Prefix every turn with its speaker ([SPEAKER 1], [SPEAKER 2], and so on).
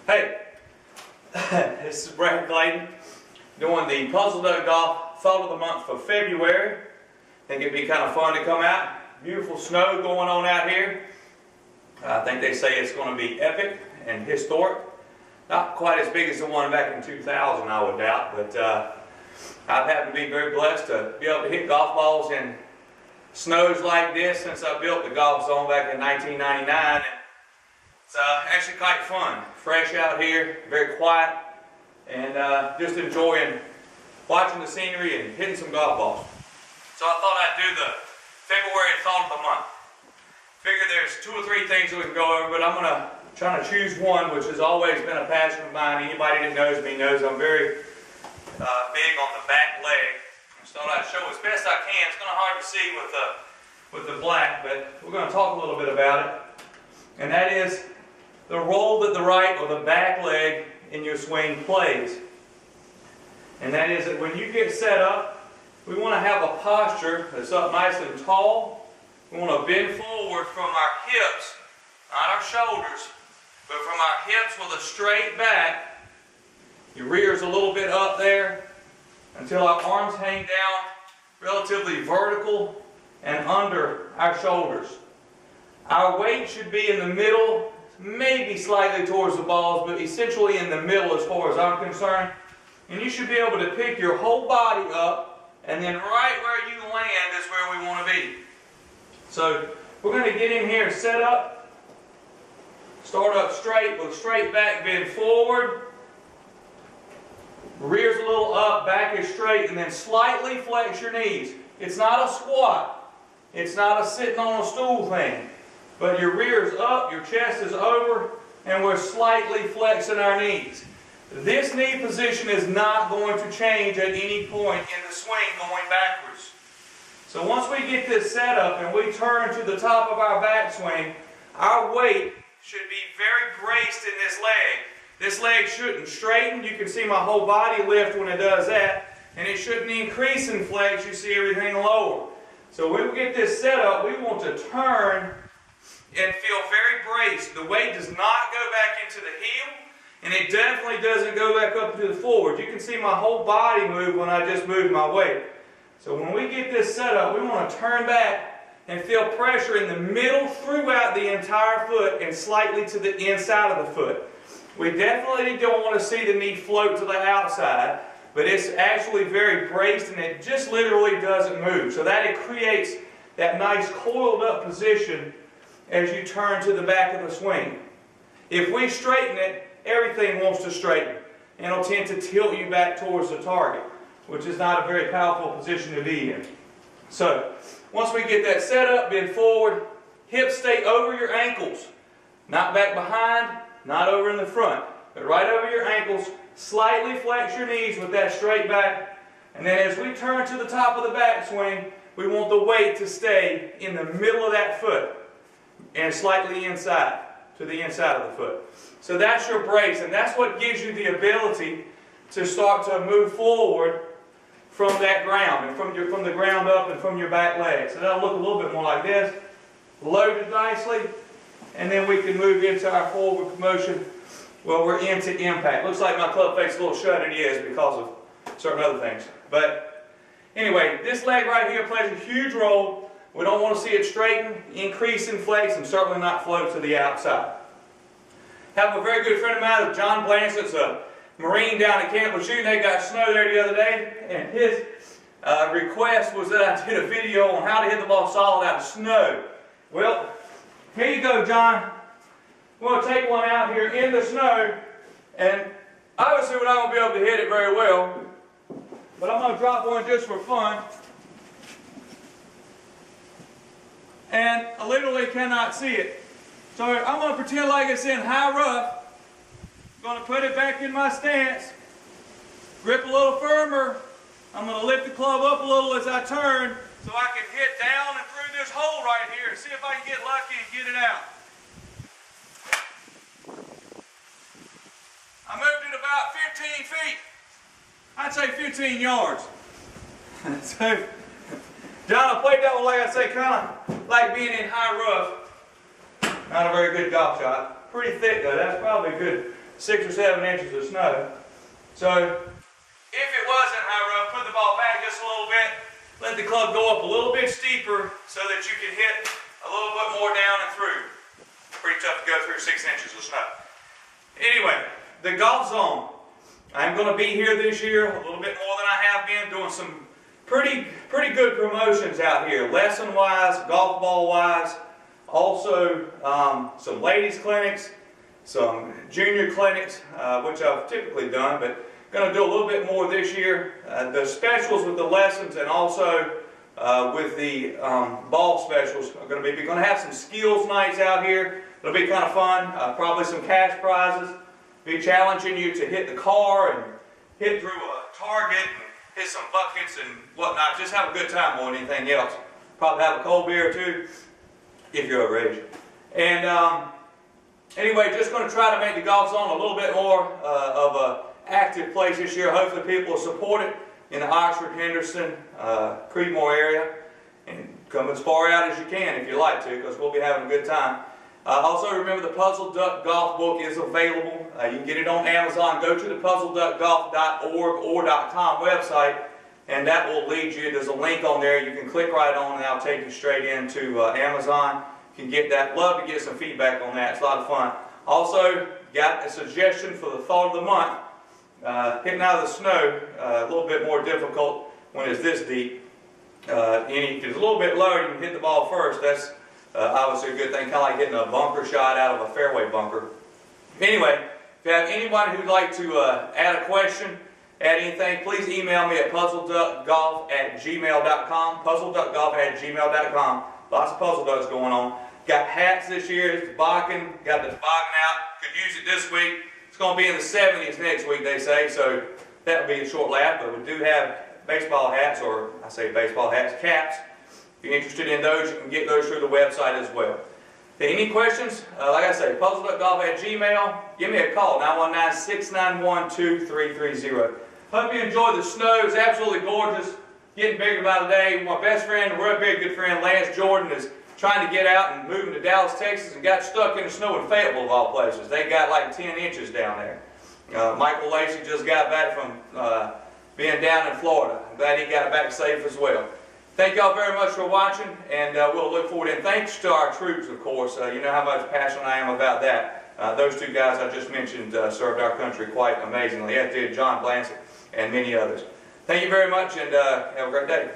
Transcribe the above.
[SPEAKER 1] Hey, this is Brad Clayton doing the PuzzleDuck Golf Thought of the Month for February. I think it'd be kind of fun to come out. Beautiful snow going on out here. I think they say it's going to be epic and historic. Not quite as big as the one back in 2000, I would doubt, but I've happened to be very blessed to be able to hit golf balls in snows like this since I built the golf zone back in 1999. It's actually quite fun. Fresh out here, very quiet, and just enjoying watching the scenery and hitting some golf balls. So I thought I'd do the February Thought of the Month. Figure there's 2 or 3 things that we can go over, but I'm going to try to choose one, which has always been a passion of mine. Anybody that knows me knows I'm very big on the back leg. So I thought I'd show as best I can. It's kind of hard to see with the black, but we're going to talk a little bit about it. And that is the role that the right or the back leg in your swing plays. And that is that when you get set up, we want to have a posture that's up nice and tall. We want to bend forward from our hips, not our shoulders, but from our hips with a straight back. Your rear's a little bit up there until our arms hang down relatively vertical and under our shoulders. Our weight should be in the middle, maybe slightly towards the balls, but essentially in the middle as far as I'm concerned. And you should be able to pick your whole body up, and then right where you land is where we want to be. So we're going to get in here, set up, start up straight with a straight back, bend forward. Rear's a little up, back is straight, and then slightly flex your knees. It's not a squat. It's not a sitting on a stool thing. But your rear is up, your chest is over, and we're slightly flexing our knees. This knee position is not going to change at any point in the swing going backwards. So once we get this set up and we turn to the top of our backswing, our weight should be very braced in this leg. This leg shouldn't straighten. You can see my whole body lift when it does that. And it shouldn't increase in flex. You see everything lower. So when we get this set up, we want to turn and feel very braced. The weight does not go back into the heel, and it definitely doesn't go back up to the forward. You can see my whole body move when I just move my weight. So when we get this set up, we want to turn back and feel pressure in the middle throughout the entire foot and slightly to the inside of the foot. We definitely don't want to see the knee float to the outside, but it's actually very braced and it just literally doesn't move. So that it creates that nice coiled up position as you turn to the back of the swing. If we straighten it, everything wants to straighten, and it'll tend to tilt you back towards the target, which is not a very powerful position to be in. So, once we get that set up, bend forward, hips stay over your ankles, not back behind, not over in the front, but right over your ankles, slightly flex your knees with that straight back, and then as we turn to the top of the backswing, we want the weight to stay in the middle of that foot and slightly inside, to the inside of the foot. So that's your brace, and that's what gives you the ability to start to move forward from that ground, and from the ground up and from your back leg. So that'll look a little bit more like this, loaded nicely, and then we can move into our forward motion. Well, we're into impact. Looks like my club face is a little shut, it is, because of certain other things. But anyway, this leg right here plays a huge role. We don't want to see it straighten, increase in flex, and certainly not float to the outside. Have a very good friend of mine, John Blancett's a Marine down at Camp Lejeune. They got snow there the other day, and his request was that I did a video on how to hit the ball solid out of snow. Well, here you go, John. We're going to take one out here in the snow, and obviously we're not going to be able to hit it very well, but I'm going to drop one just for fun. And I literally cannot see it. So I'm going to pretend like it's in high rough. I'm going to put it back in my stance, grip a little firmer. I'm going to lift the club up a little as I turn so I can hit down and through this hole right here and see if I can get lucky and get it out. I moved it about 15 feet. I'd say 15 yards. So, John, I played that one, like I say, kind of like being in high rough. Not a very good golf shot. Pretty thick though. That's probably a good 6 or 7 inches of snow. So if it wasn't high rough, put the ball back just a little bit, let the club go up a little bit steeper so that you can hit a little bit more down and through. Pretty tough to go through 6 inches of snow. Anyway, the golf zone. I'm going to be here this year a little bit more than I have been, doing some pretty good promotions out here, lesson-wise, golf ball-wise. Also, some ladies clinics, some junior clinics, which I've typically done, but going to do a little bit more this year. The specials with the lessons and also with the ball specials are going to be. We're going to have some skills nights out here. It'll be kind of fun. Probably some cash prizes. Be challenging you to hit the car and hit through a target and hit some buckets and whatnot. Just have a good time more than anything else. Probably have a cold beer or two if you're overage. And anyway, just going to try to make the golf zone a little bit more of a active place this year. Hopefully people will support it in the Oxford, Henderson, Creedmoor area, and come as far out as you can if you like to, because we'll be having a good time. Also remember the PuzzleDuck golf book is available. You can get it on Amazon. Go to the puzzleduckgolf.org or .com website, and that will lead you. There's a link on there. You can click right on and that'll take you straight into Amazon. You can get that. Love to get some feedback on that. It's a lot of fun. Also, got a suggestion for the thought of the month. Hitting out of the snow, a little bit more difficult when it's this deep. If it's a little bit lower, you can hit the ball first. That's obviously a good thing, kind of like hitting a bunker shot out of a fairway bunker. Anyway, if you have anyone who'd like to add a question, add anything, please email me at puzzleduckgolf@gmail.com. Puzzleduckgolf@gmail.com. Lots of puzzle ducks going on. Got hats this year. It's toboggan. Got the toboggan out. Could use it this week. It's going to be in the 70s next week, they say, so that will be a short laugh. But we do have baseball hats, or I say baseball hats, caps. If you're interested in those, you can get those through the website as well. Any questions? Like I say, puzzleduckgolf@gmail. Give me a call, 919-691-2330. Hope you enjoyed the snow. It's absolutely gorgeous. Getting bigger by the day. My best friend, a real very good friend, Lance Jordan, is trying to get out and moving to Dallas, Texas, and got stuck in the snow in Fayetteville, of all places. They got like 10 inches down there. Michael Lacey just got back from being down in Florida. I'm glad he got back safe as well. Thank y'all very much for watching, and we'll look forward. And thanks to our troops, of course. You know how much passionate I am about that. Those two guys I just mentioned served our country quite amazingly, as did John Blansett and many others. Thank you very much, and have a great day.